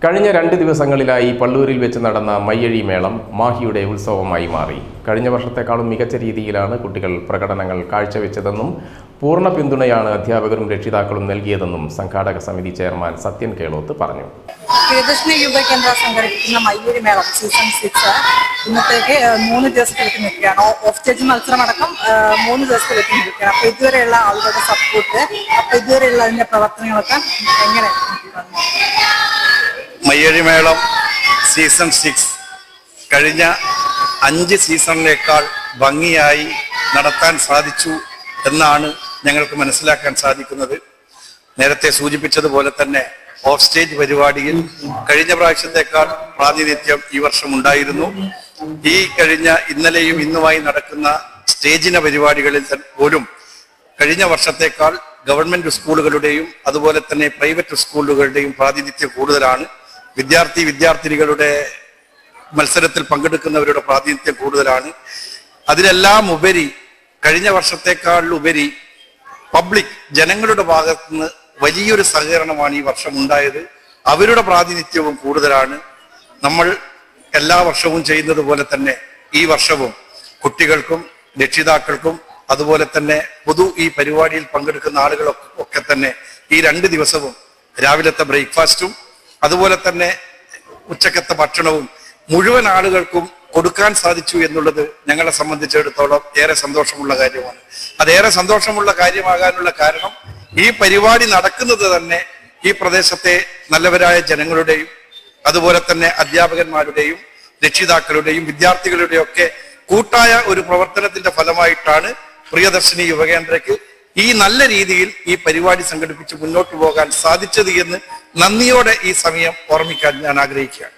കഴിഞ്ഞ 2 ദിവസങ്ങളിലായി പള്ളൂരിൽ വെച്ച് നടന്ന മയ്യഴി മേളം മാഹിയുടെ ഉത്സവമായി മാറി. കഴിഞ്ഞ വർഷത്തെക്കാളും മികച്ച രീതിയിലാണ് കുട്ടികൾ പ്രകടനങ്ങൾ കാഴ്ചവെച്ചതെന്നും പൂർണ്ണ പിന്തുണയാണ് അധ്യാപകരും രക്ഷിതാക്കളും നൽകിയതെന്നും സംഘാടക സമിതി ചെയർമാൻ സത്യൻ കേളോത്ത് പറഞ്ഞു. പ്രിയദർശിനി യുവ കേന്ദ്ര സംഘടിപ്പിക്കുന്ന മയ്യഴി മേളം സീസൺ 6 ഇന്നത്തേക്ക് 3 ദിവസത്തിലേക്ക് നിൽക്കുകയാണ്. ഓഫ് സ്റ്റേജ് മത്സരമടക്കം 3 ദിവസത്തിലേക്ക് നിൽക്കുകയാണ്. അപ്പോൾ ഇതുവരെയുള്ള ആളുകളുടെ സപ്പോർട്ട്, അപ്പോൾ ഇതുവരെയുള്ള അതിന്റെ പ്രവർത്തനങ്ങളൊക്കെ എങ്ങനെ? മയ്യഴി മേളം സീസൺ 6 കഴിഞ്ഞ 5 സീസണിനേക്കാൾ ഭംഗിയായി നടത്താൻ സാധിച്ചു എന്നാണ് ഞങ്ങൾക്ക് മനസ്സിലാക്കാൻ സാധിക്കുന്നത്. നേരത്തെ സൂചിപ്പിച്ചതുപോലെ തന്നെ ഓഫ് സ്റ്റേജ് പരിപാടിയിൽ കഴിഞ്ഞ പ്രാവശ്യത്തെക്കാൾ പ്രാതിനിധ്യം ഈ വർഷം ഉണ്ടായിരുന്നു. ഈ കഴിഞ്ഞ ഇന്നലെയും ഇന്നുമായി നടക്കുന്ന സ്റ്റേജിന പരിപാടികളിൽ പോലും കഴിഞ്ഞ വർഷത്തെക്കാൾ ഗവൺമെന്റ് സ്കൂളുകളുടെയും അതുപോലെ തന്നെ പ്രൈവറ്റ് സ്കൂളുകളുടെയും പ്രാതിനിധ്യം കൂടുതലാണ്. വിദ്യാർത്ഥിനികളുടെ മത്സരത്തിൽ പങ്കെടുക്കുന്നവരുടെ പ്രാതിനിധ്യം കൂടുതലാണ്. അതിലെല്ലാം ഉപരി കഴിഞ്ഞ വർഷത്തെക്കാൾ ഉപരി പബ്ലിക് ജനങ്ങളുടെ ഭാഗത്തുനിന്ന് വലിയൊരു സഹകരണമാണ് ഈ വർഷം ഉണ്ടായത്. അവരുടെ പ്രാതിനിധ്യവും കൂടുതലാണ്. നമ്മൾ എല്ലാ വർഷവും ചെയ്യുന്നത് പോലെ തന്നെ ഈ വർഷവും കുട്ടികൾക്കും രക്ഷിതാക്കൾക്കും അതുപോലെ തന്നെ ഈ പരിപാടിയിൽ പങ്കെടുക്കുന്ന ആളുകളൊക്കെ തന്നെ ഈ 2 ദിവസവും രാവിലത്തെ ബ്രേക്ക്ഫാസ്റ്റും അതുപോലെ തന്നെ ഉച്ചക്കത്തെ ഭക്ഷണവും മുഴുവൻ ആളുകൾക്കും കൊടുക്കാൻ സാധിച്ചു എന്നുള്ളത് ഞങ്ങളെ സംബന്ധിച്ചിടത്തോളം ഏറെ സന്തോഷമുള്ള കാര്യമാണ്. അതേറെ സന്തോഷമുള്ള കാര്യമാകാനുള്ള കാരണം ഈ പരിപാടി നടക്കുന്നത് തന്നെ ഈ പ്രദേശത്തെ നല്ലവരായ ജനങ്ങളുടെയും അതുപോലെ തന്നെ അധ്യാപകന്മാരുടെയും രക്ഷിതാക്കളുടെയും വിദ്യാർത്ഥികളുടെയും ഒക്കെ കൂട്ടായ ഒരു പ്രവർത്തനത്തിന്റെ ഫലമായിട്ടാണ് പ്രിയദർശിനി യുവകേന്ദ്രയ്ക്ക് ഈ നല്ല രീതിയിൽ ഈ പരിപാടി സംഘടിപ്പിച്ച് മുന്നോട്ട് പോകാൻ സാധിച്ചത് എന്ന് നന്ദിയോടെ ഈ സമയം ഓർമ്മിക്കാൻ ഞാൻ ആഗ്രഹിക്കുകയാണ്.